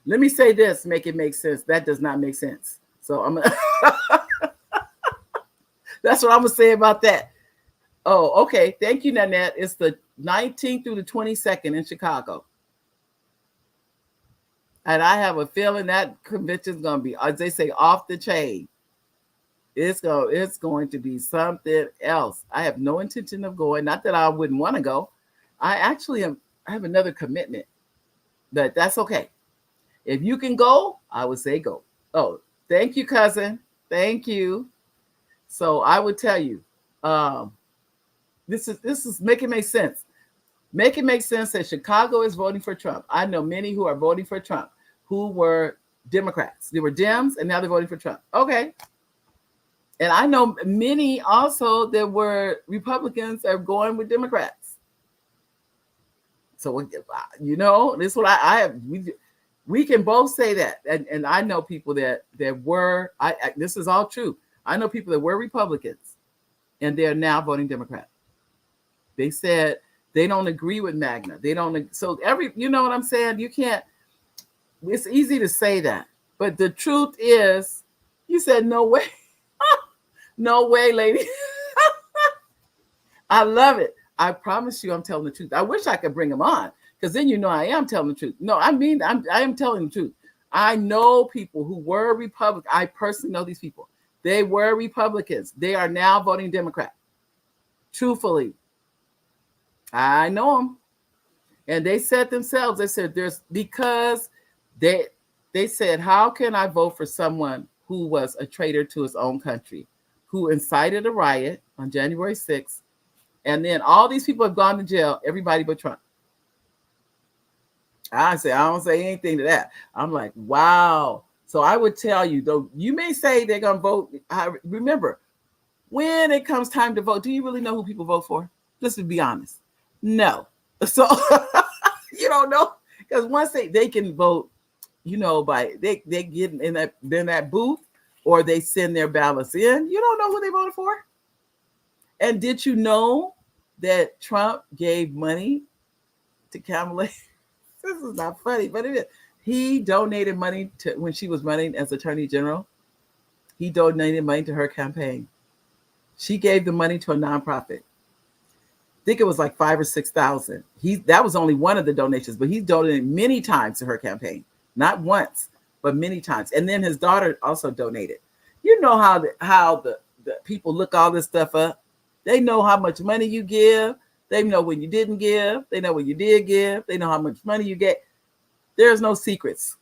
Let me say this. Make it make sense. That does not make sense. So I'm gonna that's what I'm gonna say about that. Oh, okay. Thank you, Nanette. It's the 19th through the 22nd in Chicago. And I have a feeling that convention is going to be, as they say, off the chain. It's going to be something else. I have no intention of going. Not that I wouldn't want to go. I have another commitment, but that's okay. If you can go, I would say go. Oh, thank you, cousin. Thank you. So I would tell you, this is make it make sense. Make it make sense that Chicago is voting for Trump. I know many who are voting for Trump who were Democrats. They were Dems, and now they're voting for Trump. Okay. And I know many also that were Republicans are going with Democrats. So, you know, this is what I have. We can both say that. And I know people that were, this is all true. I know people that were Republicans, and they're now voting Democrat. They said, They don't agree with Magna. They don't. So you know what I'm saying? You can't. It's easy to say that, but the truth is, you said no way, no way, lady. I love it. I promise you, I'm telling the truth. I wish I could bring them on because then you know I am telling the truth. No, I mean I am telling the truth. I know people who were Republicans. I personally know these people. They were Republicans. They are now voting Democrat. Truthfully, I know them. And they said themselves, they said there's because they they said, how can I vote for someone who was a traitor to his own country, who incited a riot on January 6th, and then all these people have gone to jail, everybody but Trump. I don't say anything to that. I'm like, wow. So I would tell you, though, you may say they're gonna vote. Remember, when it comes time to vote, do you really know who people vote for? Just to be honest. No. So you don't know. Because once they can vote, you know, by they get in that booth or they send their ballots in, you don't know who they voted for. And did you know that Trump gave money to Kamala? This is not funny, but it is. He donated money to when she was running as Attorney General. He donated money to her campaign. She gave the money to a nonprofit. I think it was like 5,000 or 6,000. That was only one of the donations, but he's donated many times to her campaign, not once, but many times. And then his daughter also donated. You know how the people look all this stuff up. They know how much money you give. They know when you didn't give. They know when you did give. They know how much money you get. There's no secrets.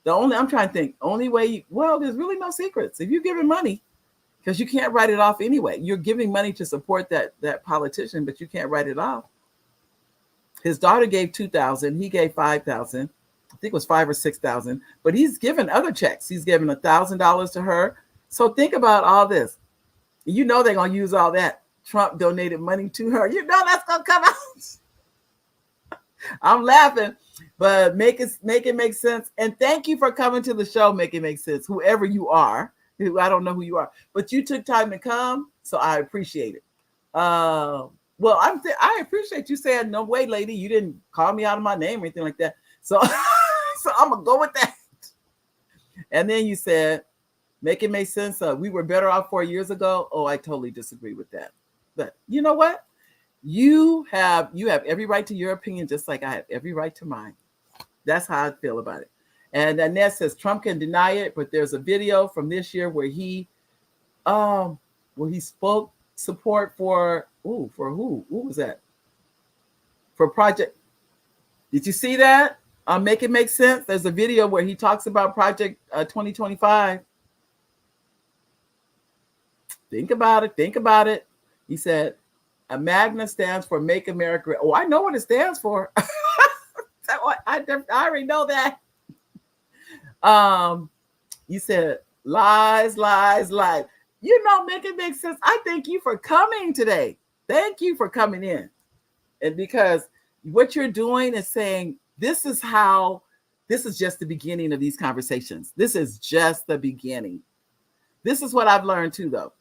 I'm trying to think. Only way. There's really no secrets. If you're giving money, because you can't write it off anyway. You're giving money to support that politician, but you can't write it off. His daughter gave 2,000. He gave 5,000. I think it was 5,000 or 6,000. But he's given other checks. He's given $1,000 to her. So think about all this. You know they're gonna use all that. Trump donated money to her. You know that's gonna come out. I'm laughing, but make it make sense. And thank you for coming to the show. Make it make sense. Whoever you are. I don't know who you are, but you took time to come, so I appreciate it. I appreciate you saying, no way, lady, you didn't call me out of my name or anything like that. So, so I'm gonna go with that. And then you said, make it make sense. We were better off 4 years ago. Oh, I totally disagree with that. But you know what? You have every right to your opinion, just like I have every right to mine. That's how I feel about it. And Annette says Trump can deny it, but there's a video from this year where he spoke support for who? Who was that? For Project. Did you see that? Make it make sense. There's a video where he talks about Project 2025. Think about it. He said, a MAGNA stands for Make America. Oh, I know what it stands for. I already know that. You said lies. You know, make it make sense. I thank you for coming today. Thank you for coming in. And because what you're doing is saying, this is just the beginning of these conversations. This is just the beginning. This is what I've learned too, though.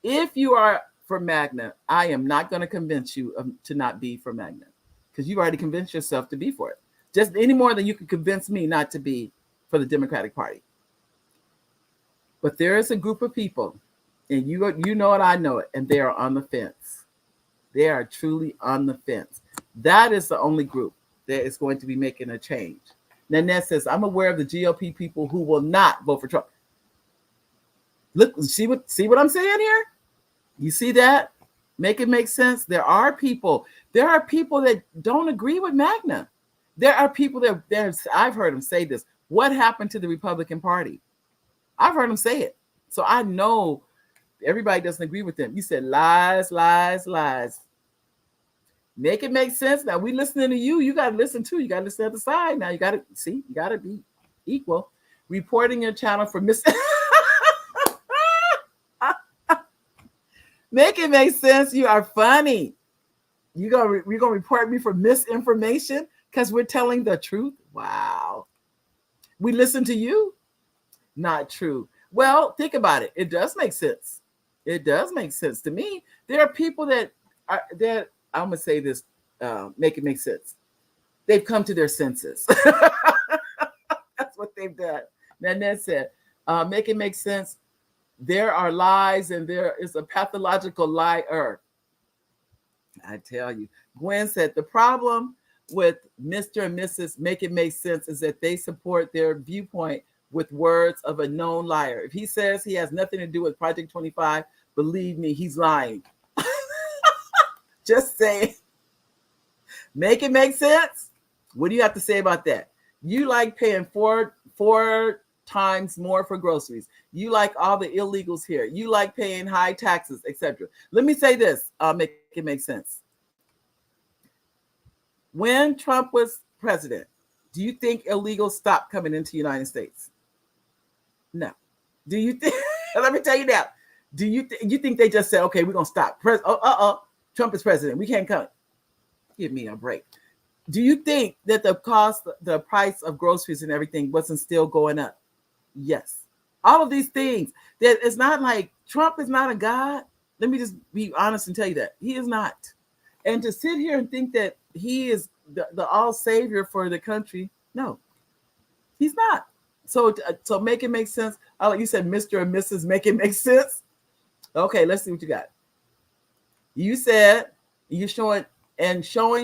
If you are for MAGNA, I am not going to convince you to not be for MAGNA, because you've already convinced yourself to be for it. Just any more than you could convince me not to be for the Democratic Party. But there is a group of people, and you know it, I know it, and they are on the fence. They are truly on the fence. That is the only group that is going to be making a change. Nanette says, I'm aware of the GOP people who will not vote for Trump. Look, see what I'm saying here? You see that? Make it make sense. There are people that don't agree with MAGNA. There are people I've heard them say this. What happened to the Republican Party? I've heard them say it. So I know everybody doesn't agree with them. You said lies. Make it make sense. Now we listening to you. You got to listen too. You got to listen to the side. Now you got to be equal. Reporting your channel for Make it make sense. You are funny. We're gonna report me for misinformation because we're telling the truth. Wow. We listen to you. Not true. Well, think about it. It does make sense. It does make sense to me. There are people that I'm gonna say this. make it make sense. They've come to their senses. That's what they've done. Nanette said, make it make sense. There are lies and there is a pathological liar. I tell you. Gwen said, the problem with Mr. and Mrs. Make It Make Sense is that they support their viewpoint with words of a known liar. If he says he has nothing to do with Project 25, believe me, he's lying. Just saying. Make it make sense? What do you have to say about that? You like paying four times more for groceries. You like all the illegals here. You like paying high taxes, etc. Let me say this, make it make sense. When Trump was president, do you think illegals stopped coming into the United States? No. Do you think, let me tell you now, do you think they just said, okay, we're going to stop. Trump is president. We can't come. Give me a break. Do you think that the price of groceries and everything wasn't still going up? Yes. All of these things. That it's not like Trump is not a god. Let me just be honest and tell you that. He is not. And to sit here and think that he is the all savior for the country, no, he's not. So make it make sense. Like you said, Mr. and Mrs. Make it make sense. Okay, let's see what you got. You said you're showing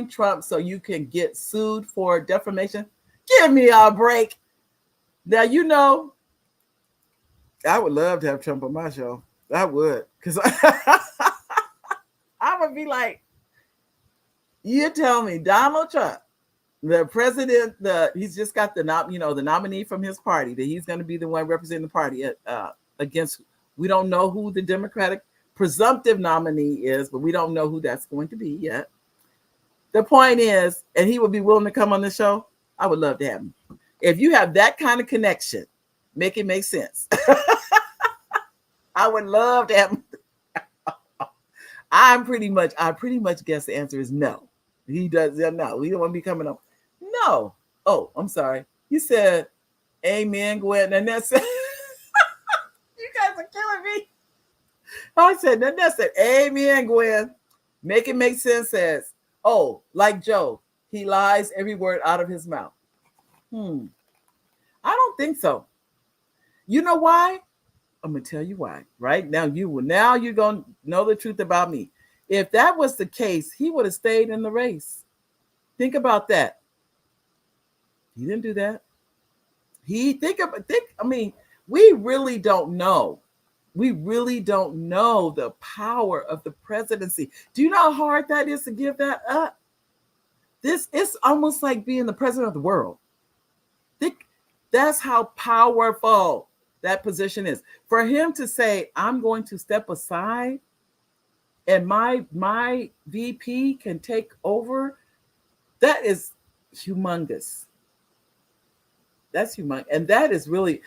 Trump so you can get sued for defamation. Give me a break. Now, you know, I would love to have Trump on my show. I would, because I would be like, you tell me Donald Trump, the president, he's just got the nominee from his party, that he's going to be the one representing the party against, we don't know who the Democratic presumptive nominee is, but we don't know who that's going to be yet. The point is, and he would be willing to come on the show, I would love to have him. If you have that kind of connection, make it make sense. I would love to have him. I pretty much guess the answer is no. He does, no. We don't want to be coming up. No. Oh, I'm sorry. You said, amen, Gwen. And that's it. You guys are killing me. I said, that's it. Amen, Gwen. Make it make sense says, oh, like Joe, he lies every word out of his mouth. I don't think so. You know why? I'm going to tell you why. Right now, you're going to know the truth about me. If that was the case, he would have stayed in the race. Think about that. He didn't do that. We really don't know. We really don't know the power of the presidency. Do you know how hard that is to give that up? It's almost like being the president of the world. That's how powerful that position is. For him to say, I'm going to step aside and my VP can take over, that is humongous. That's humongous. And that is really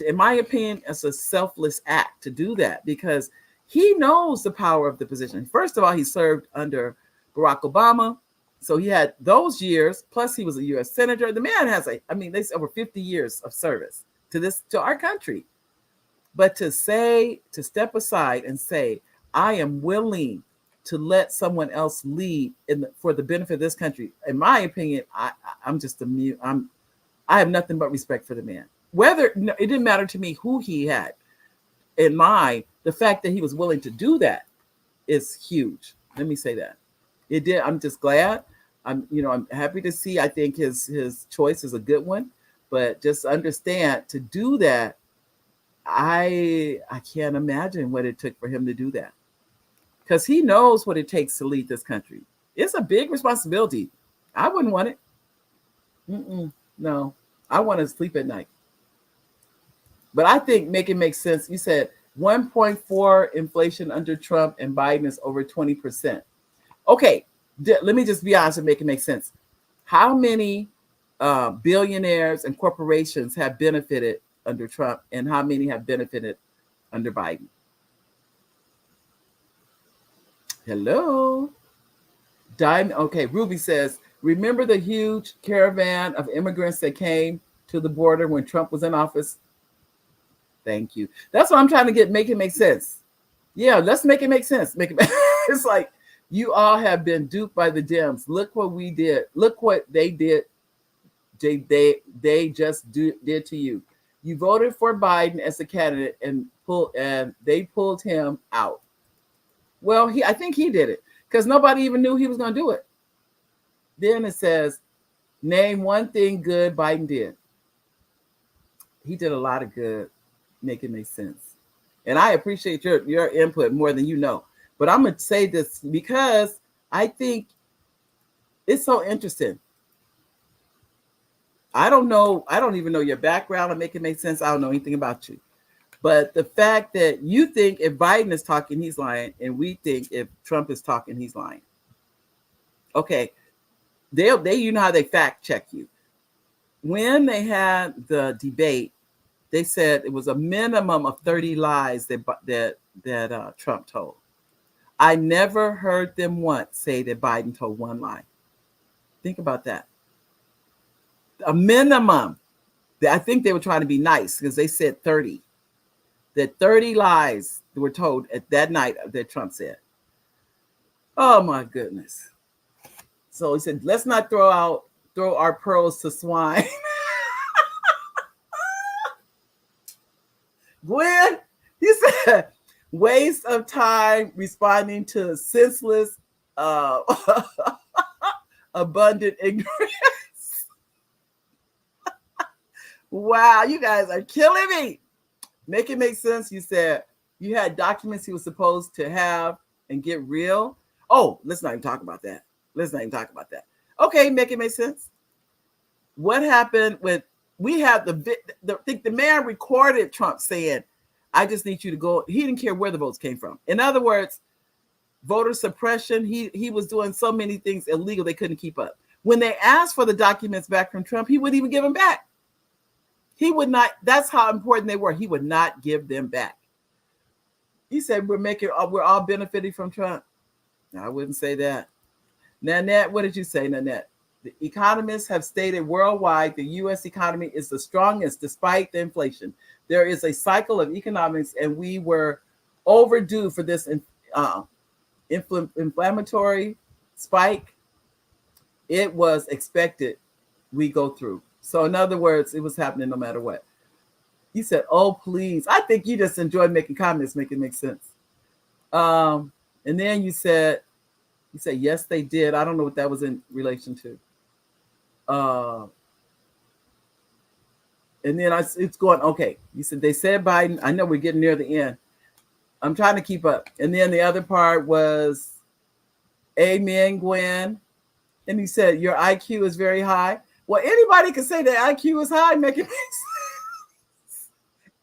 in my opinion, it's a selfless act to do that, because he knows the power of the position. First of all, he served under Barack Obama. So he had those years, plus he was a U.S. senator. The man has they say over 50 years of service to our country. But to step aside and say, I am willing to let someone else lead for the benefit of this country. In my opinion, I'm just I have nothing but respect for the man. It didn't matter to me who he had in mind. The fact that he was willing to do that is huge. Let me say that. It did. I'm just glad. I'm happy to see. I think his choice is a good one, but just understand, to do that, I can't imagine what it took for him to do that, because he knows what it takes to lead this country. It's a big responsibility. I wouldn't want it. No, I want to sleep at night. But I think make it make sense. You said 1.4 inflation under Trump and Biden is over 20%. Okay, let me just be honest and make it make sense. How many billionaires and corporations have benefited under Trump, and how many have benefited under Biden? Hello. Okay, Ruby says, remember the huge caravan of immigrants that came to the border when Trump was in office? Thank you. That's what I'm trying to make it make sense. Yeah, let's make it make sense. It's like, You all have been duped by the Dems. Look what we did. Look what they did. They just did to you. You voted for Biden as a candidate and they pulled him out. Well, I think he did it because nobody even knew he was going to do it. Then it says, name one thing good Biden did. He did a lot of good. Make it make sense. And I appreciate your input more than you know. But I'm going to say this because I think it's so interesting. I don't know. I don't even know your background and make it make sense. I don't know anything about you. But the fact that you think if Biden is talking, he's lying, and we think if Trump is talking, he's lying. Okay. They you know how they fact check you. When they had the debate, they said it was a minimum of 30 lies that Trump told. I never heard them once say that Biden told one lie. Think about that. A minimum. I think they were trying to be nice because they said 30. That 30 lies were told at that night that Trump said. Oh my goodness. So he said, let's not throw our pearls to swine. Gwen, he said, waste of time responding to senseless, abundant ignorance. Wow, you guys are killing me. Make it make sense. You said you had documents he was supposed to have and get real. Oh, let's not even talk about that. Okay, make it make sense. What happened with we have the man recorded Trump saying, I just need you to go. He didn't care where the votes came from. In other words, voter suppression, he was doing so many things illegal they couldn't keep up. When they asked for the documents back from Trump, he wouldn't even give them back. He would not. That's how important they were. He would not give them back. He said, we're all benefiting from Trump. No, I wouldn't say that. Nanette, what did you say, Nanette? The economists have stated worldwide the U.S. economy is the strongest despite the inflation. There is a cycle of economics, and we were overdue for this inflammatory spike. It was expected we go through. So in other words, it was happening no matter what. You said, oh, please. I think you just enjoyed making comments, make it make sense. And then you said, yes, they did. I don't know what that was in relation to. And then it's going, okay. You said, they said Biden. I know we're getting near the end. I'm trying to keep up. And then the other part was, amen, Gwen. And he said, your IQ is very high. Well, anybody can say that IQ is high, make it make sense.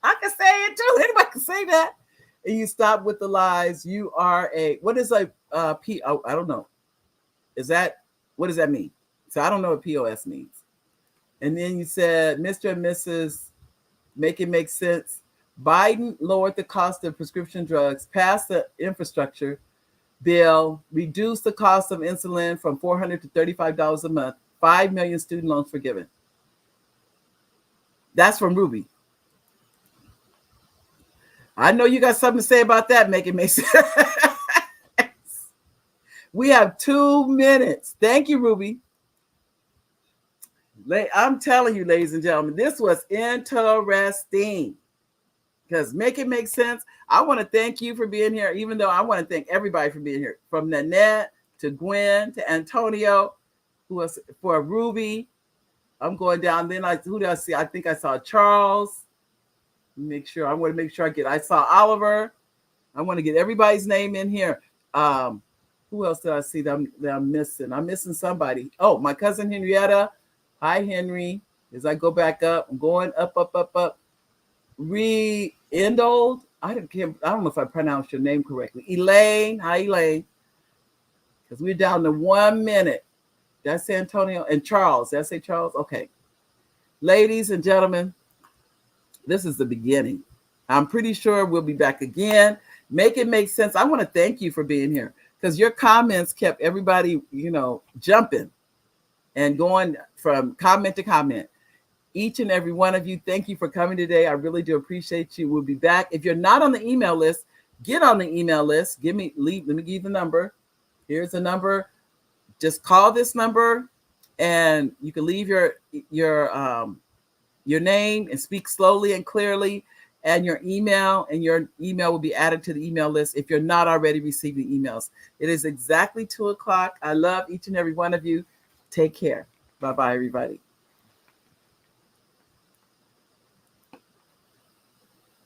I can say it too. Anybody can say that. And you stop with the lies. You are what is a P? Oh, I don't know. What does that mean? So I don't know what POS means. And then you said, Mr. and Mrs. Make it make sense. Biden lowered the cost of prescription drugs, passed the infrastructure bill, reduced the cost of insulin from $400 to $35 a month, 5 million student loans forgiven. That's from Ruby. I know you got something to say about that. Make it make sense. We have 2 minutes. Thank you, Ruby. I'm telling you, ladies and gentlemen, this was interesting. Because make it make sense. I want to thank you for being here, even though I want to thank everybody for being here. From Nanette to Gwen to Antonio, who was for Ruby. I'm going down. Then who did I see? I think I saw Charles. I want to make sure I saw Oliver. I want to get everybody's name in here. Who else did I see that I'm missing? I'm missing somebody. Oh, my cousin Henrietta. Hi, Henry. As I go back up, I'm going up. Endold. I don't know if I pronounced your name correctly. Elaine. Hi, Elaine. Because we're down to 1 minute. Did I say Antonio? And Charles. Did I say Charles? Okay. Ladies and gentlemen, this is the beginning. I'm pretty sure we'll be back again. Make it make sense. I want to thank you for being here because your comments kept everybody, jumping and going from comment to comment. Each and every one of you, thank you for coming today. I really do appreciate you. We'll be back. If you're not on the email list, get on the email list. Let me give you the number. Here's a number. Just call this number, and you can leave your name and speak slowly and clearly, and your email will be added to the email list if you're not already receiving emails. It is exactly 2 o'clock. I love each and every one of you. Take care. Bye-bye, everybody.